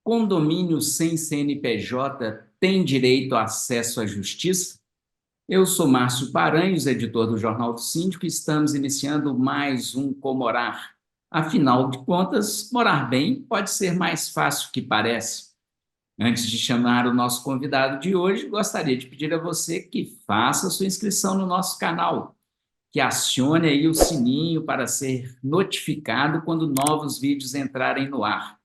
Condomínio sem CNPJ tem direito a acesso à justiça? Eu sou Márcio Paranhos, editor do Jornal do Síndico, e estamos iniciando mais um Comorar. Afinal de contas, morar bem pode ser mais fácil que parece. Antes de chamar o nosso convidado de hoje, gostaria de pedir a você que faça sua inscrição no nosso canal, que acione aí o sininho para ser notificado quando novos vídeos entrarem no ar.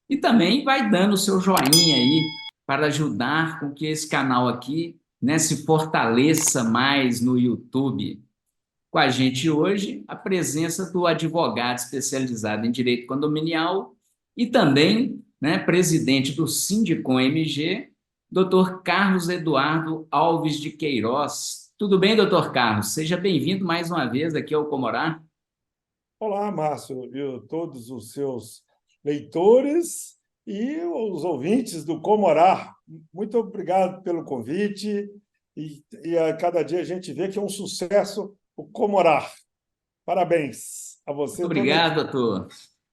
E também vai dando o seu joinha aí para ajudar com que esse canal aqui, né, se fortaleça mais no YouTube. Com a gente hoje, a presença do advogado especializado em direito condominial e também, né, presidente do Sindicom MG, Dr. Carlos Eduardo Alves de Queiroz. Tudo bem, doutor Carlos? Seja bem-vindo mais uma vez aqui ao Comorá. Olá, Márcio, e todos os seus leitores e os ouvintes do Comorar. Muito obrigado pelo convite e a cada dia a gente vê que é um sucesso o Comorar. Parabéns a você Muito e toda a equipe. obrigado, doutor.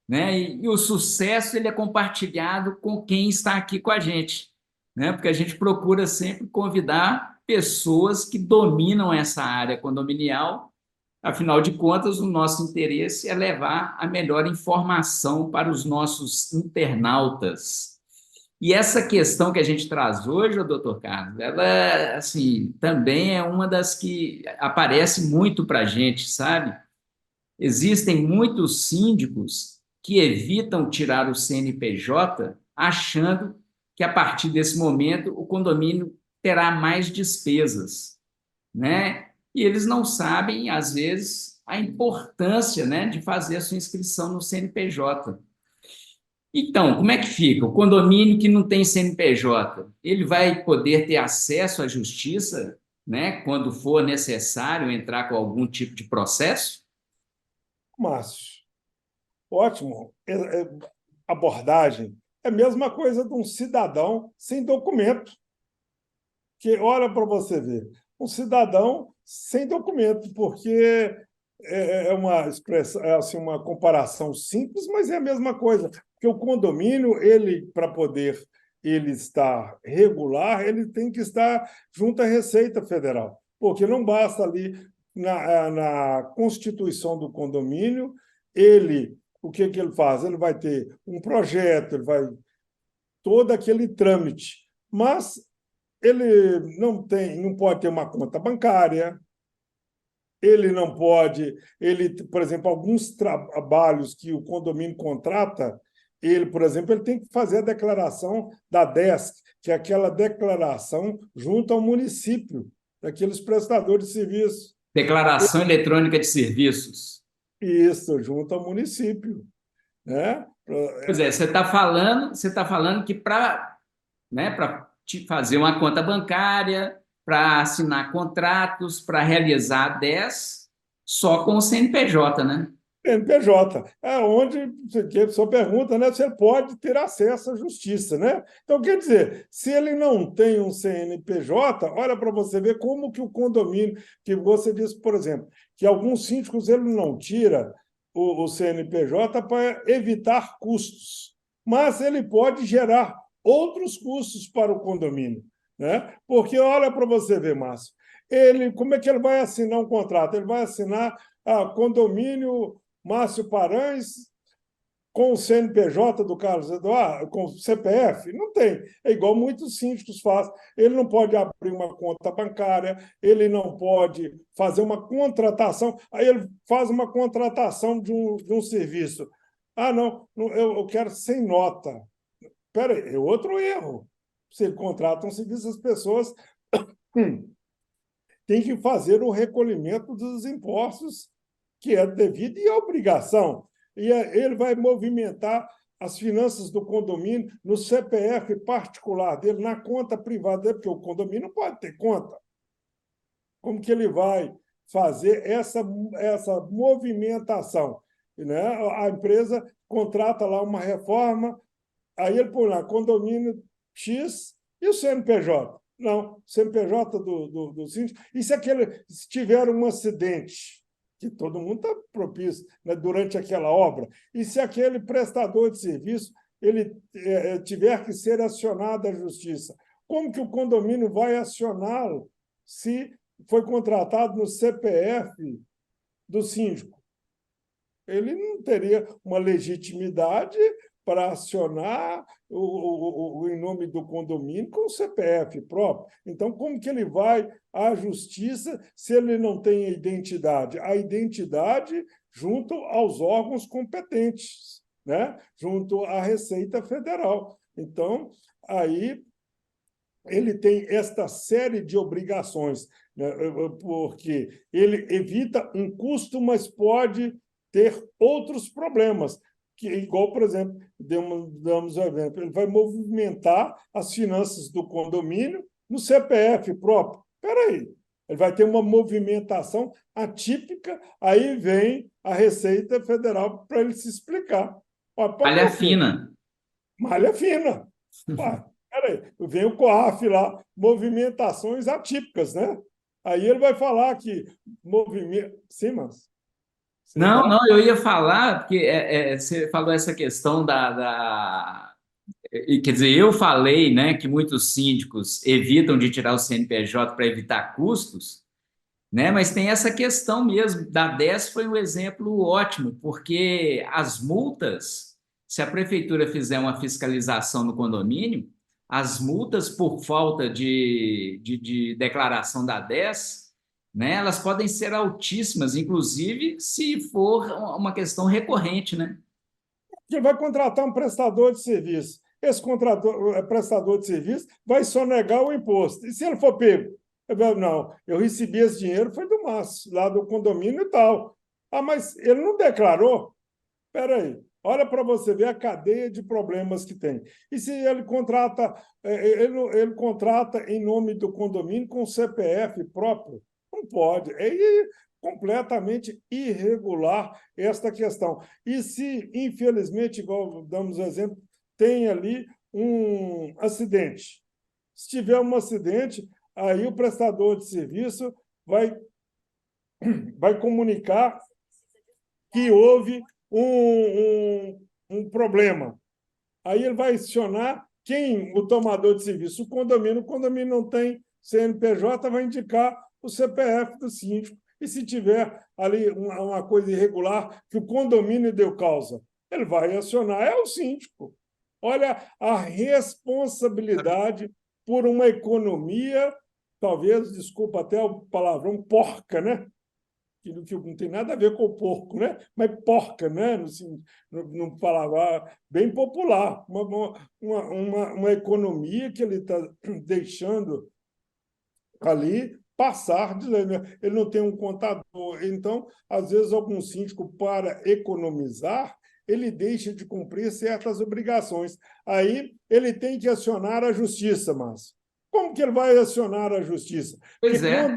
Né? E o sucesso ele é compartilhado com quem está aqui com a gente, né? Porque a gente procura sempre convidar pessoas que dominam essa área condominial. Afinal de contas, o nosso interesse é levar a melhor informação para os nossos internautas. E essa questão que a gente traz hoje, doutor Carlos, ela assim, também é uma das que aparece muito para a gente, sabe? Existem muitos síndicos que evitam tirar o CNPJ, achando que a partir desse momento o condomínio terá mais despesas, né? E eles não sabem, às vezes, a importância, né, de fazer a sua inscrição no CNPJ. Então, como é que fica? O condomínio que não tem CNPJ, ele vai poder ter acesso à justiça, né, quando for necessário entrar com algum tipo de processo? Márcio, ótimo. Abordagem. É a mesma coisa de um cidadão sem documento, que olha para você ver, um cidadão sem documento, porque é uma expressão, é assim, uma comparação simples, mas é a mesma coisa, porque o condomínio, ele para poder ele estar regular, ele tem que estar junto à Receita Federal, porque não basta ali na constituição do condomínio, ele o que que ele faz? Ele vai ter um projeto, ele vai todo aquele trâmite, mas ele não pode ter uma conta bancária, ele não pode, por exemplo, alguns trabalhos que o condomínio contrata, ele, por exemplo, ele tem que fazer a declaração da DESC, que é aquela declaração junto ao município, daqueles prestadores de serviço. Declaração eletrônica de serviços. Isso, junto ao município, né? Pois é, você tá falando que para, né, para te fazer uma conta bancária, para assinar contratos, para realizar 10, só com o CNPJ, né? CNPJ, é onde a pessoa pergunta, né, se ele pode ter acesso à justiça, né? Então, quer dizer, se ele não tem um CNPJ, olha para você ver como que o condomínio, que você disse, por exemplo, que alguns síndicos ele não tira o CNPJ para evitar custos, mas ele pode gerar outros custos para o condomínio, né? Porque olha para você ver, Márcio, como é que ele vai assinar um contrato? Ele vai assinar condomínio Márcio Paranhos com o CNPJ do Carlos Eduardo, com o CPF? Não tem. É igual muitos síndicos fazem. Ele não pode abrir uma conta bancária, ele não pode fazer uma contratação. Aí ele faz uma contratação de um serviço. Ah, não, eu quero sem nota. Espera aí, é outro erro. Se ele contrata um serviço, as pessoas têm que fazer o recolhimento dos impostos que é devido e é obrigação. E ele vai movimentar as finanças do condomínio no CPF particular dele, na conta privada dele, porque o condomínio não pode ter conta. Como que ele vai fazer essa movimentação? Né? A empresa contrata lá uma reforma, aí ele põe lá condomínio X e o CNPJ. Não, CNPJ do síndico. E se tiver um acidente, que todo mundo está propício, né, durante aquela obra, e se aquele prestador de serviço ele tiver que ser acionado à justiça, como que o condomínio vai acioná-lo se foi contratado no CPF do síndico? Ele não teria uma legitimidade para acionar em nome do condomínio com o CPF próprio. Então, como que ele vai à justiça se ele não tem a identidade? A identidade junto aos órgãos competentes, né? Junto à Receita Federal. Então, aí ele tem esta série de obrigações, né? Porque ele evita um custo, mas pode ter outros problemas, que igual, por exemplo, damos um exemplo, ele vai movimentar as finanças do condomínio no CPF próprio. Espera aí, ele vai ter uma movimentação atípica, aí vem a Receita Federal para ele se explicar. Malha Por quê? fina. Malha fina. Peraí, vem o COAF lá, movimentações atípicas, né? Aí ele vai falar que movimento. Sim, mas você ia Não, não, falar? eu ia falar, porque você falou essa questão quer dizer, eu falei, né, que muitos síndicos evitam de tirar o CNPJ para evitar custos, né, mas tem essa questão mesmo, da 10 foi um exemplo ótimo, porque as multas, se a prefeitura fizer uma fiscalização no condomínio, as multas por falta de declaração da 10, né, elas podem ser altíssimas, inclusive se for uma questão recorrente, né? Que vai contratar um prestador de serviço. Esse prestador de serviço vai sonegar o imposto. E se ele for pego? Não, eu recebi esse dinheiro, foi do Márcio, lá do condomínio e tal. Ah, mas ele não declarou? Espera aí. Olha para você ver a cadeia de problemas que tem. E se ele contrata, ele contrata em nome do condomínio com CPF próprio? Não pode. É completamente irregular esta questão. E se, infelizmente, igual damos o exemplo, tem ali um acidente. Se tiver um acidente, aí o prestador de serviço vai comunicar que houve um problema. Aí ele vai acionar quem? O tomador de serviço, o condomínio não tem CNPJ, vai indicar o CPF do síndico. E se tiver ali uma coisa irregular que o condomínio deu causa, ele vai acionar, é o síndico. Olha a responsabilidade por uma economia, talvez, desculpa até o palavrão, porca, né? Que não tem nada a ver com o porco, né? Mas porca, né? No palavra bem popular, uma economia que ele está deixando ali passar de lei, né? Ele não tem um contador. Então, às vezes, algum síndico, para economizar, ele deixa de cumprir certas obrigações. Aí ele tem que acionar a justiça, mas como que ele vai acionar a justiça? Porque Pois é.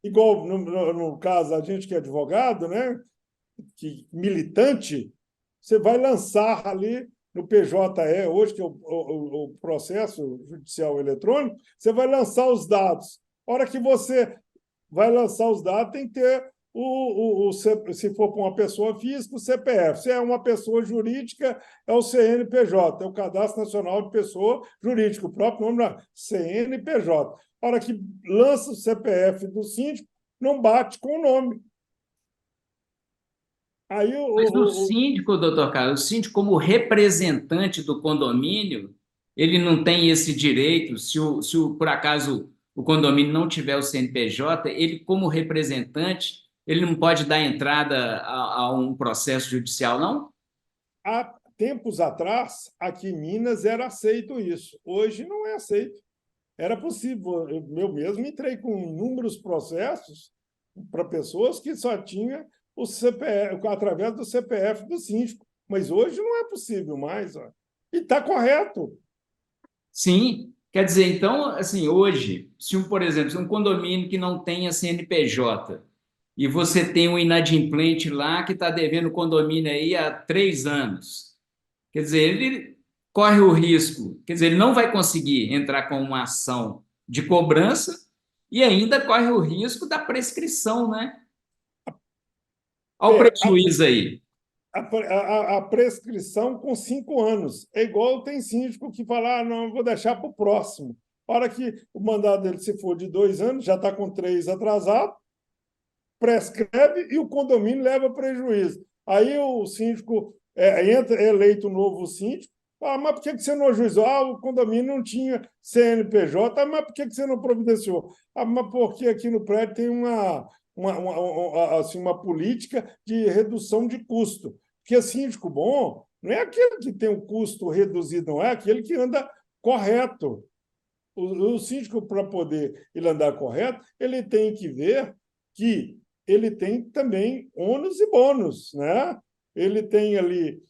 igual no caso, a gente que é advogado, né, que militante, você vai lançar ali no PJE, hoje, que é o processo judicial eletrônico, você vai lançar os dados. A hora que você vai lançar os dados, tem que ter se for para uma pessoa física, o CPF. Se é uma pessoa jurídica, é o CNPJ, é o Cadastro Nacional de Pessoa Jurídica, o próprio nome é CNPJ. A hora que lança o CPF do síndico, não bate com o nome. Aí Mas o síndico, doutor Carlos, o síndico, como representante do condomínio, ele não tem esse direito, por acaso o condomínio não tiver o CNPJ, ele, como representante, ele não pode dar entrada a um processo judicial, não? há tempos atrás, aqui em Minas, era aceito isso. Hoje não é aceito. Era possível. Eu mesmo entrei com inúmeros processos para pessoas que só tinham o CPF, através do CPF do síndico. Mas hoje não é possível mais. Ó. E está correto. Sim, quer dizer, então, assim, hoje, por exemplo, se um condomínio que não tenha CNPJ e você tem um inadimplente lá que está devendo o condomínio aí há 3 anos, quer dizer, ele corre o risco, quer dizer, ele não vai conseguir entrar com uma ação de cobrança e ainda corre o risco da prescrição, né? Olha o É, prejuízo aí. a prescrição com 5 anos. É igual tem síndico que fala, não, vou deixar para o próximo. Para que o mandato dele, se for de 2 anos, já está com 3 atrasado, prescreve e o condomínio leva prejuízo. Aí o síndico entra, é eleito um novo síndico, mas por que você não ajuizou? O condomínio não tinha CNPJ, mas por que você não providenciou? Mas porque aqui no prédio tem assim, uma política de redução de custo. Porque síndico bom não é aquele que tem um custo reduzido, não é aquele que anda correto. O síndico, para poder ele andar correto, ele tem que ver que ele tem também ônus e bônus, né? Ele tem ali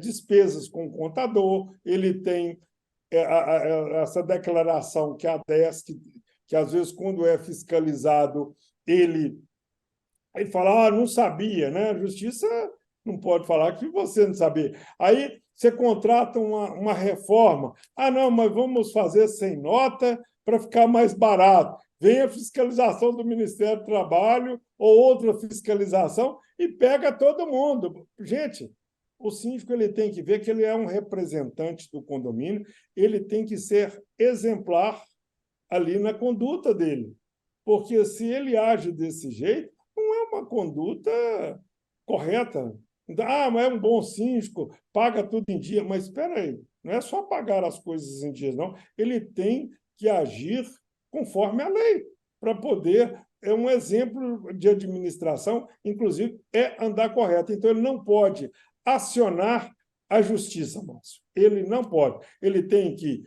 despesas com o contador, ele tem essa declaração que a DESC, que às vezes, quando é fiscalizado, ele fala, não sabia, né? A justiça não pode falar que você não sabia. Aí você contrata uma reforma. Não, mas vamos fazer sem nota para ficar mais barato. Vem a fiscalização do Ministério do Trabalho ou outra fiscalização e pega todo mundo. Gente, o síndico ele tem que ver que ele é um representante do condomínio, ele tem que ser exemplar ali na conduta dele. Porque se ele age desse jeito, não é uma conduta correta. Mas é um bom síndico, paga tudo em dia. Mas espera aí, não é só pagar as coisas em dias, não. Ele tem que agir conforme a lei, para poder... É um exemplo de administração, inclusive, é andar correto. Então, ele não pode acionar a justiça, Márcio. Ele não pode. Ele tem que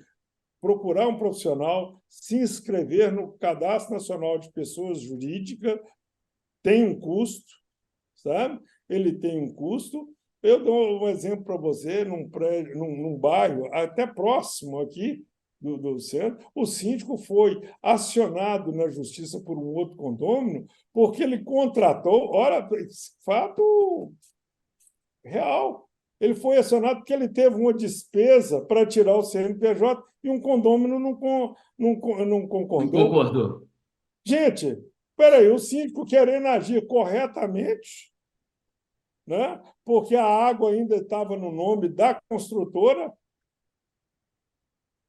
procurar um profissional, se inscrever no Cadastro Nacional de Pessoas Jurídicas, tem um custo, sabe? Ele tem um custo. Eu dou um exemplo para você, num prédio, num bairro até próximo aqui do centro, o síndico foi acionado na justiça por um outro condômino porque ele contratou, olha, fato real, ele foi acionado porque ele teve uma despesa para tirar o CNPJ e um condômino não Não concordou. concordou. Gente, peraí, o síndico querendo agir corretamente, né? Porque a água ainda estava no nome da construtora,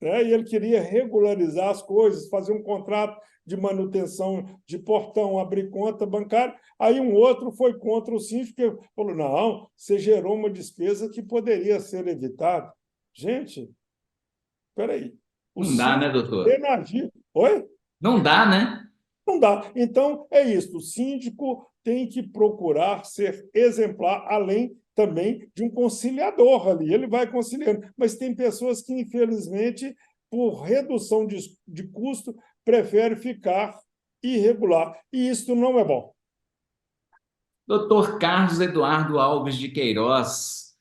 né? E ele queria regularizar as coisas, fazer um contrato de manutenção de portão, abrir conta bancária. Aí um outro foi contra o síndico, que falou, não, você gerou uma despesa que poderia ser evitada. Gente, espera aí. O Não dá, né, síndico doutor? querendo agir. Oi? Não dá, né? Não dá. Então, é isso. O síndico tem que procurar ser exemplar, além também de um conciliador ali. Ele vai conciliando. Mas tem pessoas que, infelizmente, por redução de custo, preferem ficar irregular. E isso não é bom. Doutor Carlos Eduardo Alves de Queiroz,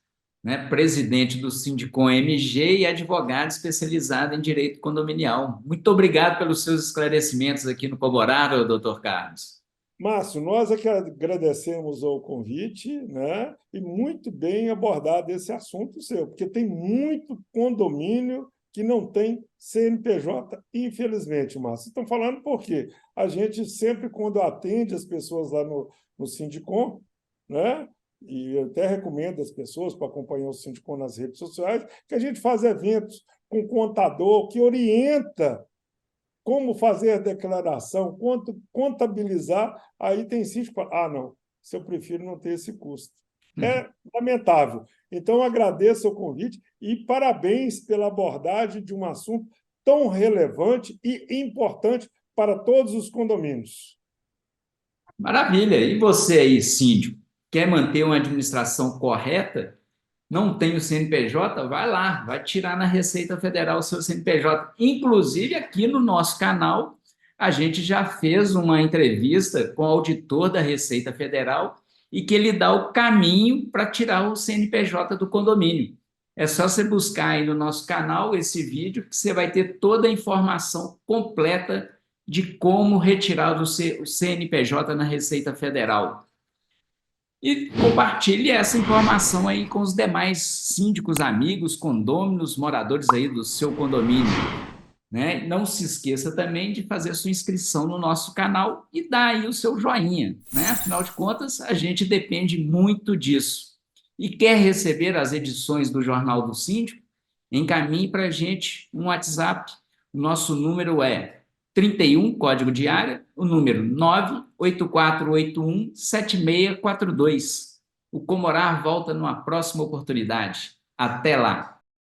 né, presidente do Sindicom MG e advogado especializado em direito condominial. Muito obrigado pelos seus esclarecimentos aqui no Coborado, doutor Carlos. Márcio, nós é que agradecemos o convite, né? E muito bem abordado esse assunto seu, porque tem muito condomínio que não tem CNPJ, infelizmente, Márcio. Estão falando por quê? A gente sempre, quando atende as pessoas lá no Sindicom, né? E eu até recomendo as pessoas para acompanhar o Sindicom nas redes sociais, que a gente faz eventos com contador que orienta como fazer a declaração, quanto contabilizar, aí tem síndico que fala, não, se eu prefiro não ter esse custo. É lamentável. Então, agradeço o convite e parabéns pela abordagem de um assunto tão relevante e importante para todos os condomínios. Maravilha. E você aí, síndico, quer manter uma administração correta? Não tem o CNPJ? Vai lá, vai tirar na Receita Federal o seu CNPJ. Inclusive, aqui no nosso canal, a gente já fez uma entrevista com o auditor da Receita Federal e que ele dá o caminho para tirar o CNPJ do condomínio. É só você buscar aí no nosso canal esse vídeo que você vai ter toda a informação completa de como retirar o CNPJ na Receita Federal. E compartilhe essa informação aí com os demais síndicos, amigos, condôminos, moradores aí do seu condomínio, né? Não se esqueça também de fazer sua inscrição no nosso canal e dar aí o seu joinha, né? Afinal de contas, a gente depende muito disso. e quer receber as edições do Jornal do Síndico, encaminhe para a gente um WhatsApp. O nosso número é 31, código de área, o número 984817642. O Comorar volta numa próxima oportunidade. Até lá!